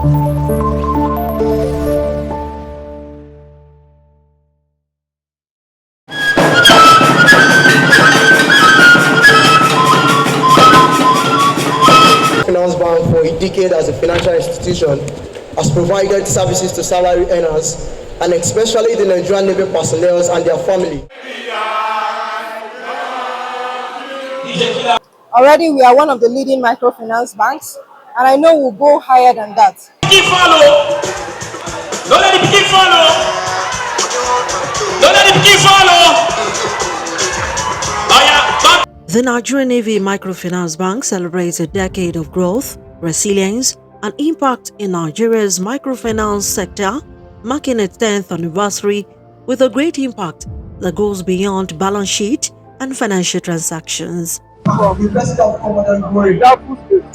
Finance Bank for a decade as a financial institution has provided services to salary earners and especially the Nigerian Navy personnel and their family. Already, we are one of the leading microfinance banks, and I know we'll go higher than that. Follow. Don't let it keep follow. Don't let it keep follow. The Nigerian Navy Microfinance Bank celebrates a decade of growth, resilience, and impact in Nigeria's microfinance sector, marking its 10th anniversary with a great impact that goes beyond balance sheet and financial transactions. From the President of Commandant Glory to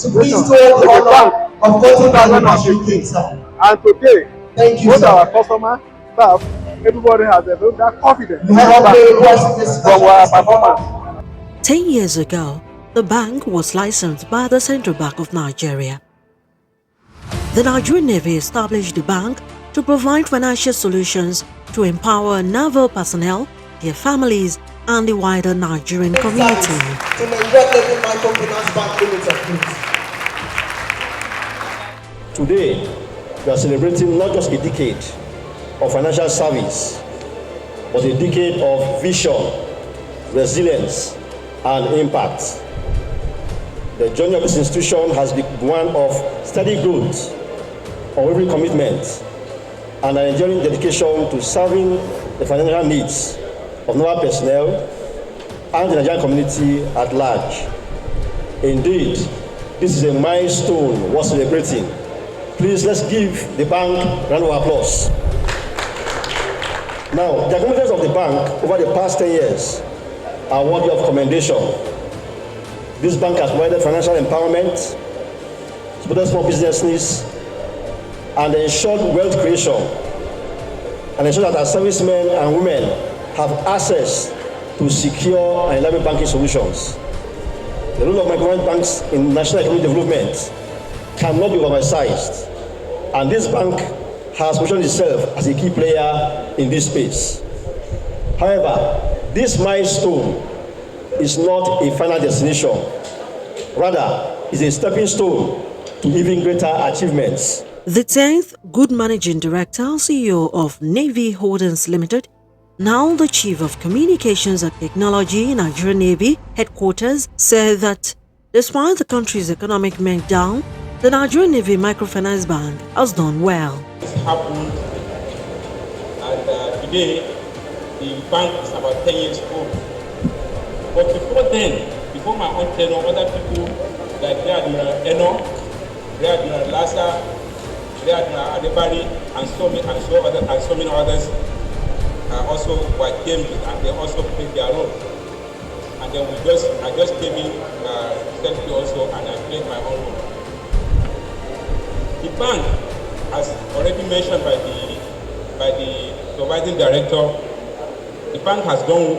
please to the honor of 40th anniversary cake, sir. And today, thank you, both sir. our customer, staff, everybody has that confidence You have from our performance. 10 years ago, the bank was licensed by the Central Bank of Nigeria. The Nigerian Navy established the bank to provide financial solutions to empower naval personnel, their families, and the wider Nigerian community. To Nigerian Navy Microfinance Bank Limited. Today, we are celebrating not just a decade of financial service, but a decade of vision, resilience, and impact. The journey of this institution has been one of steady growth, unwavering commitment, and an enduring dedication to serving the financial needs of naval personnel and the Nigerian community at large. Indeed, this is a milestone worth celebrating. Please, let's give the bank a round of applause. Now, the accomplishments of the bank over the past 10 years are worthy of commendation. This bank has provided financial empowerment, supported small businesses, and ensured wealth creation, and ensured that our servicemen and women have access to secure and reliable banking solutions. The role of microfinance banks in national economic development cannot be oversized, and this bank has positioned itself as a key player in this space. However, this milestone is not a final destination. Rather, it's a stepping stone to even greater achievements. The 10th Good Managing Director, CEO of Navy Holdings Limited, now the Chief of Communications and Technology in Nigerian Navy Headquarters, said that despite the country's economic meltdown, the Nigerian Navy Microfinance Bank has done well. It's happened, and today the bank is about 10 years old. But before then, before my own tenure, other people like Rear Admiral Eno, Rear Admiral Lassa, Rear Admiral Adebari, and so many others also came in, and they also played their role. And then I just came in recently also, and I played my own role. The bank, as already mentioned by the supervising director, the bank has done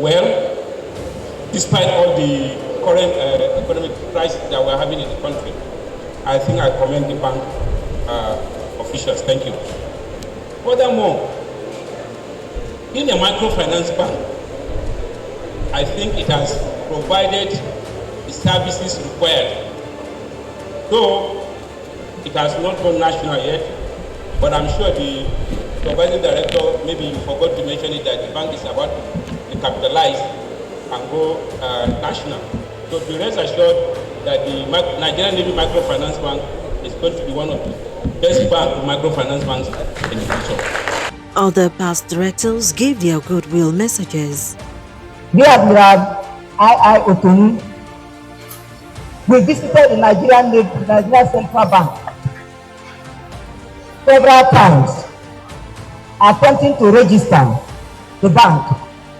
well despite all the current economic crisis that we're having in the country. I think I commend the bank officials. Thank you. Furthermore, in a microfinance bank, I think it has provided the services required. Though it has not gone national yet, but I'm sure the supervising director, maybe you forgot to mention it, that the bank is about to capitalize and go national. So be rest assured that the Nigerian Navy Microfinance Bank is going to be one of the best microfinance banks in the future. Other past directors gave their goodwill messages. Dear Admiral I Otonu, we visited the Nigerian Central Bank several times, attempting to register the bank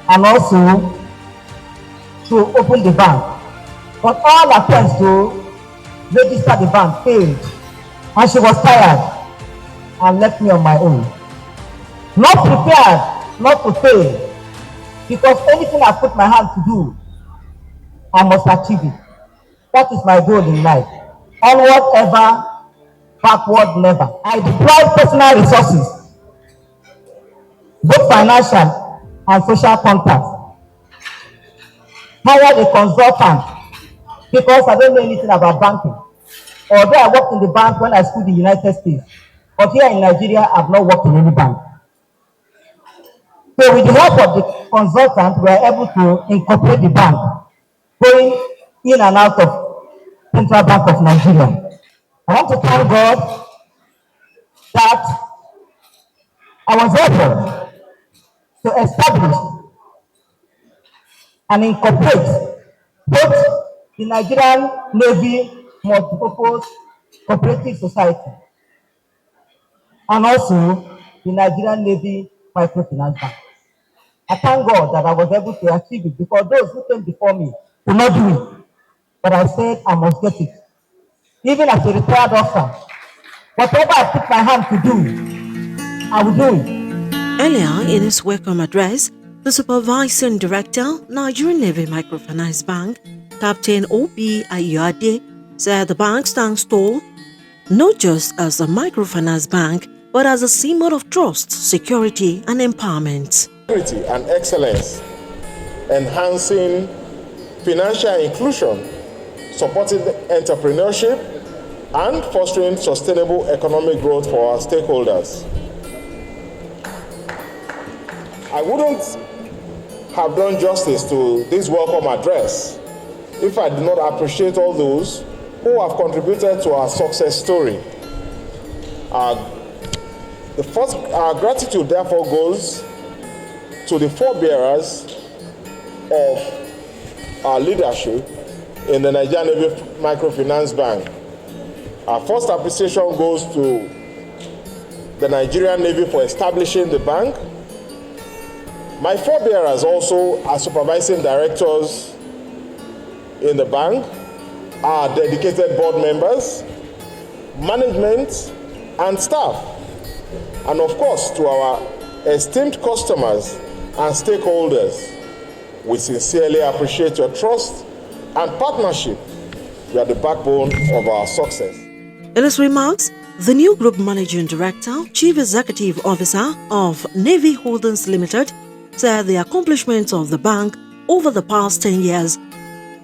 and also to open the bank. But all attempts to register the bank failed, and she was tired and left me on my own. Not prepared not to fail, because anything I put my hand to do, I must achieve it. That is my goal in life. Onward ever backward never. I deployed personal resources, both financial and social contacts. Hired a consultant because I don't know anything about banking. Although I worked in the bank when I schooled in the United States, but here in Nigeria, I've not worked in any bank. So with the help of the consultant, we are able to incorporate the bank, going in and out of Central Bank of Nigeria. I want to thank God that I was able to establish and incorporate both the Nigerian Navy Multipurpose Cooperative Society and also the Nigerian Navy Microfinance Bank. I thank God that I was able to achieve it because those who came before me could not do it. But I said I must get it. Even as a retired officer, whatever I put my hand to do, I will do it. Earlier in his welcome address, the Supervising Director, Nigerian Navy Microfinance Bank, Captain O.B. Ayade, said the bank stands tall not just as a microfinance bank, but as a symbol of trust, security, and empowerment. Security and excellence, enhancing financial inclusion, supporting entrepreneurship, and fostering sustainable economic growth for our stakeholders. I wouldn't have done justice to this welcome address if I did not appreciate all those who have contributed to our success story. The first gratitude therefore goes to the forebearers of our leadership in the Nigerian Navy Microfinance Bank. Our first appreciation goes to the Nigerian Navy for establishing the bank. My forebearers also are supervising directors in the bank, our dedicated board members, management, and staff. And of course, to our esteemed customers and stakeholders, we sincerely appreciate your trust and partnership. You are the backbone of our success. In his remarks, the new Group Managing Director, Chief Executive Officer of Navy Holdings Limited, said the accomplishments of the bank over the past 10 years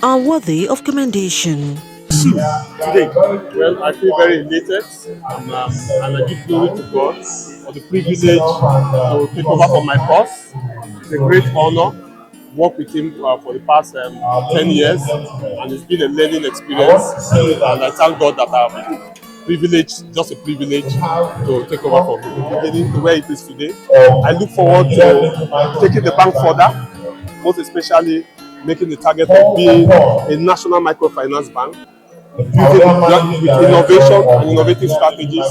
are worthy of commendation. Today, well, I feel very elated and I give glory to God for the privilege to take over from my boss. It's a great honor to work with him for the past 10 years, and it's been a learning experience. And I thank God that I'm privileged, just a privilege, to take over from him, beginning to where it is today. I look forward to taking the bank further, most especially making the target of being a national microfinance bank, with innovation and innovative strategies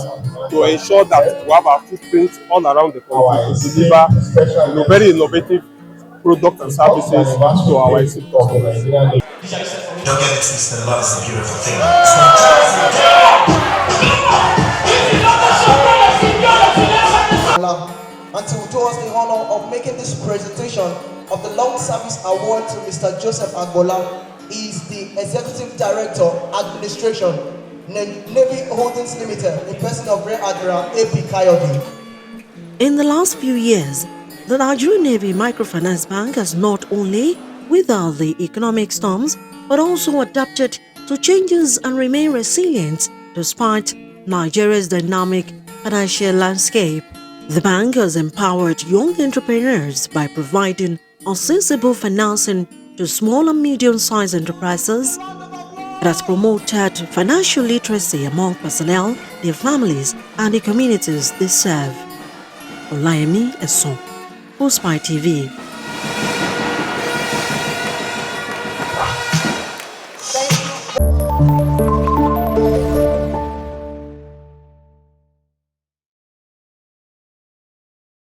to ensure that we have our footprint all around the country to deliver very innovative products and services to our esteemed customers. Don't get it twisted, love is a beautiful thing. And to do us the honor of making this presentation of the Long Service Award to Mr. Joseph Agbola. He is the Executive Director, Administration, Navy Holdings Limited, in person of Rear Admiral A.P. Kayode. In the last few years, the Nigerian Navy Microfinance Bank has not only weathered the economic storms, but also adapted to changes and remain resilient despite Nigeria's dynamic financial landscape. The bank has empowered young entrepreneurs by providing accessible financing to small and medium-sized enterprises. It has promoted financial literacy among personnel, their families, and the communities they serve. Olayemi Eso, Postby TV.